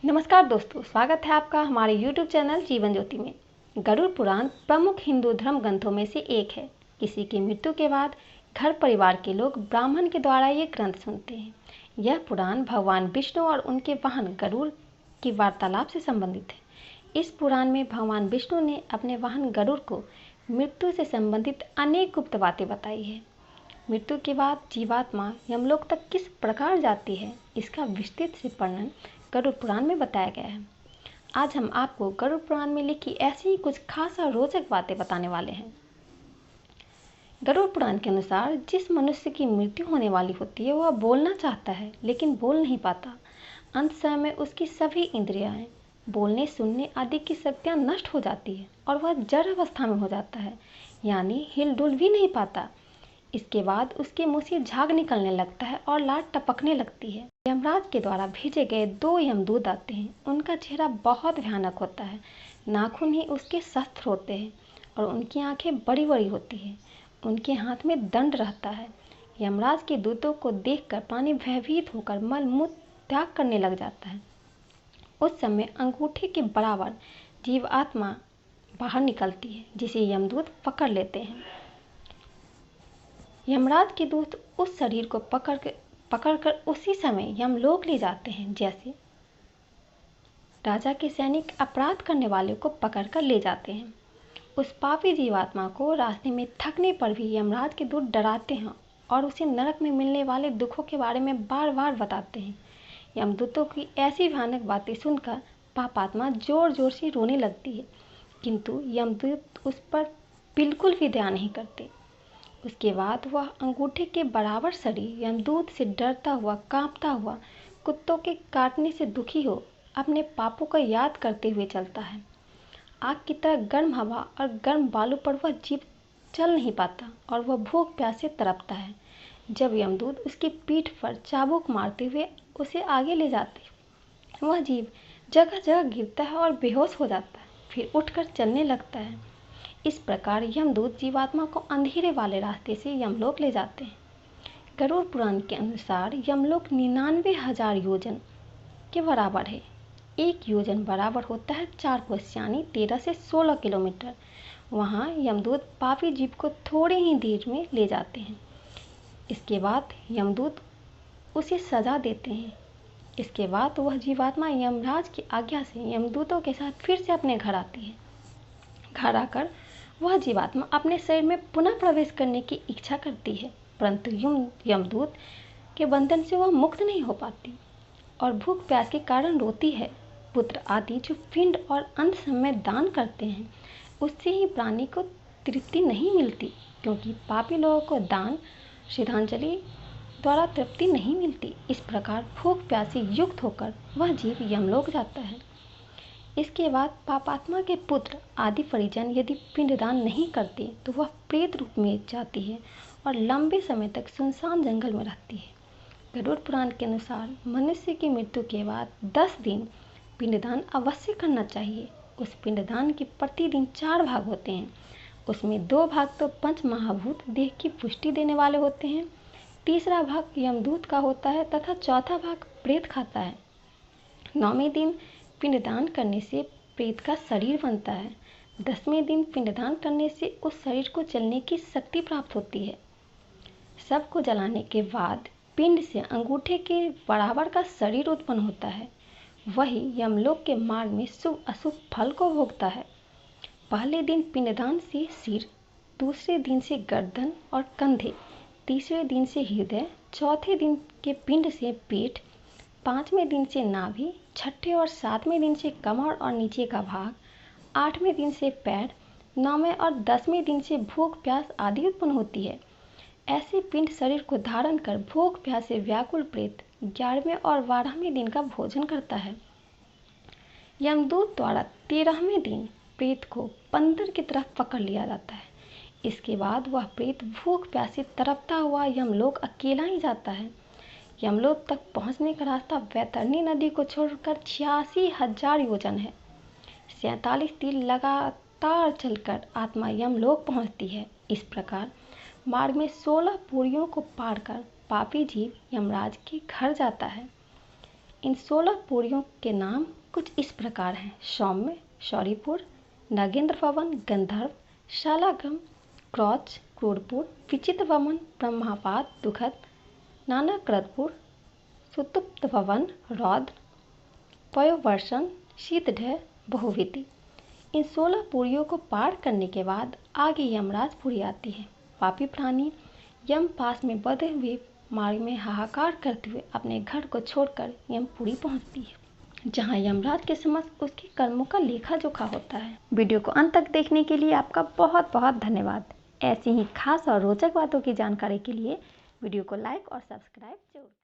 नमस्कार दोस्तों, स्वागत है आपका हमारे YouTube चैनल जीवन ज्योति में। गरुड़ पुराण प्रमुख हिंदू धर्म ग्रंथों में से एक है। किसी की मृत्यु के बाद घर परिवार के लोग ब्राह्मण के द्वारा ये ग्रंथ सुनते हैं। यह पुराण भगवान विष्णु और उनके वाहन गरुड़ की वार्तालाप से संबंधित है। इस पुराण में भगवान विष्णु ने अपने वाहन गरुड़ को मृत्यु से संबंधित अनेक गुप्त बातें बताई है। मृत्यु के बाद जीवात्मा यमलोक तक किस प्रकार जाती है, इसका विस्तृत से वर्णन गरुड़ पुराण में बताया गया है। आज हम आपको गरुड़ पुराण में लिखी ऐसी ही कुछ खास और रोचक बातें बताने वाले हैं। गरुड़ पुराण के अनुसार जिस मनुष्य की मृत्यु होने वाली होती है वह बोलना चाहता है लेकिन बोल नहीं पाता। अंत समय में उसकी सभी इंद्रियाएं, बोलने सुनने आदि की शक्तियां नष्ट हो जाती है और वह जड़ अवस्था में हो जाता है, यानी हिलडुल भी नहीं पाता। इसके बाद उसके मुंह से झाग निकलने लगता है और लाट टपकने लगती है। यमराज के द्वारा भेजे गए 2 यमदूत आते हैं। उनका चेहरा बहुत भयानक होता है, नाखून ही उसके शस्त्र होते हैं और उनकी आंखें बड़ी बड़ी होती हैं। उनके हाथ में दंड रहता है। यमराज के दूतों को देखकर प्राणी भयभीत होकर मल मूत्र त्याग करने लग जाता है। उस समय अंगूठे के बराबर जीवात्मा बाहर निकलती है, जिसे यमदूत पकड़ लेते हैं। यमराज के दूत उस शरीर को पकड़कर उसी समय यमलोक ले जाते हैं, जैसे राजा के सैनिक अपराध करने वाले को पकड़कर ले जाते हैं। उस पापी जीवात्मा को रास्ते में थकने पर भी यमराज के दूत डराते हैं और उसे नरक में मिलने वाले दुखों के बारे में बार बार बताते हैं। यमदूतों की ऐसी भयानक बातें सुनकर पापात्मा जोर जोर से रोने लगती है, किंतु यमदूत उस पर बिल्कुल भी दया नहीं करते। उसके बाद वह अंगूठे के बराबर शरीर यमदूत से डरता हुआ, कांपता हुआ, कुत्तों के काटने से दुखी हो अपने पापों को याद करते हुए चलता है। आग की तरह गर्म हवा और गर्म बालू पर वह जीव चल नहीं पाता और वह भूख प्यास से तड़पता है। जब यमदूत उसकी पीठ पर चाबुक मारते हुए उसे आगे ले जाते, वह जीव जगह जगह गिरता है और बेहोश हो जाता है, फिर उठकर चलने लगता है। इस प्रकार यमदूत जीवात्मा को अंधेरे वाले रास्ते से यमलोक ले जाते हैं। गरुड़ पुराण के अनुसार यमलोक 99,000 योजन के बराबर है। 1 योजन बराबर होता है 4 कोस, यानी 13 से 16 किलोमीटर। वहाँ यमदूत पापी जीव को थोड़ी ही देर में ले जाते हैं। इसके बाद यमदूत उसे सजा देते हैं। इसके बाद वह जीवात्मा यमराज की आज्ञा से यमदूतों के साथ फिर से अपने घर आती है। घर आकर वह जीवात्मा अपने शरीर में पुनः प्रवेश करने की इच्छा करती है, परंतु यमदूत के बंधन से वह मुक्त नहीं हो पाती और भूख प्यास के कारण रोती है। पुत्र आदि जो पिंड और अंत समय दान करते हैं, उससे ही प्राणी को तृप्ति नहीं मिलती, क्योंकि पापी लोगों को दान श्रद्धांजलि द्वारा तृप्ति नहीं मिलती। इस प्रकार भूख प्यास से युक्त होकर वह जीव यमलोक जाता है। इसके बाद पापात्मा के पुत्र आदि परिजन यदि पिंडदान नहीं करते तो वह प्रेत रूप में जाती है और लंबे समय तक सुनसान जंगल में रहती है। गरुड़ पुराण के अनुसार मनुष्य की मृत्यु के बाद 10 दिन पिंडदान अवश्य करना चाहिए। उस पिंडदान के प्रतिदिन 4 भाग होते हैं। उसमें 2 भाग तो पंच महाभूत देह की पुष्टि देने वाले होते हैं, तीसरा भाग यमदूत का होता है तथा चौथा भाग प्रेत खाता है। 9वें दिन पिंडदान करने से प्रेत का शरीर बनता है। 10वें दिन पिंडदान करने से उस शरीर को चलने की शक्ति प्राप्त होती है। सबको जलाने के बाद पिंड से अंगूठे के बराबर का शरीर उत्पन्न होता है। वही यमलोक के मार्ग में शुभ अशुभ फल को भोगता है। पहले दिन पिंडदान से सिर, दूसरे दिन से गर्दन और कंधे, तीसरे दिन से हृदय, चौथे दिन के पिंड से पेट, 5वें दिन से नाभि, 6ठे और 7वें दिन से कमर और नीचे का भाग, 8वें दिन से पैर, 9वें और 10वें दिन से भूख प्यास आदि उत्पन्न होती है। ऐसे पिंड शरीर को धारण कर भूख प्यास से व्याकुल प्रेत 11वें और 12वें दिन का भोजन करता है। यमदूत द्वारा 13वें दिन प्रेत को बंदर की तरफ पकड़ लिया जाता है। इसके बाद वह प्रेत भूख प्यास से तड़पता हुआ यमलोक अकेला ही जाता है। यमलोक तक पहुंचने का रास्ता वैतरणी नदी को छोड़कर 86,000 योजन है। 47 दिन लगातार चलकर आत्मा यमलोक पहुंचती है। इस प्रकार मार्ग में 16 पुरियों को पार कर पापी जीव यमराज के घर जाता है। इन 16 पुरियों के नाम कुछ इस प्रकार हैं: सौम्य, शौरीपुर, नागेंद्र, गंधर्व, शालाग्राम, क्रौच, क्रूरपुर, विचित्र वमन, ब्रह्मापाद, दुखद, नानाकृतपुर, सुतुप्त भवन, रौद्र, पयोवर्षण, शीतढय, बहुविधि। इन 16 पुरियों को पार करने के बाद आगे यमराजपुरी आती है। पापी प्राणी यम पास में बंधे हुए मार्ग में हाहाकार करते हुए अपने घर को छोड़कर यमपुरी पहुंचती है, जहां यमराज के समक्ष उसके कर्मों का लेखा जोखा होता है। वीडियो को अंत तक देखने के लिए आपका बहुत बहुत धन्यवाद। ऐसी ही खास और रोचक बातों की जानकारी के लिए वीडियो को लाइक और सब्सक्राइब जरूर करें।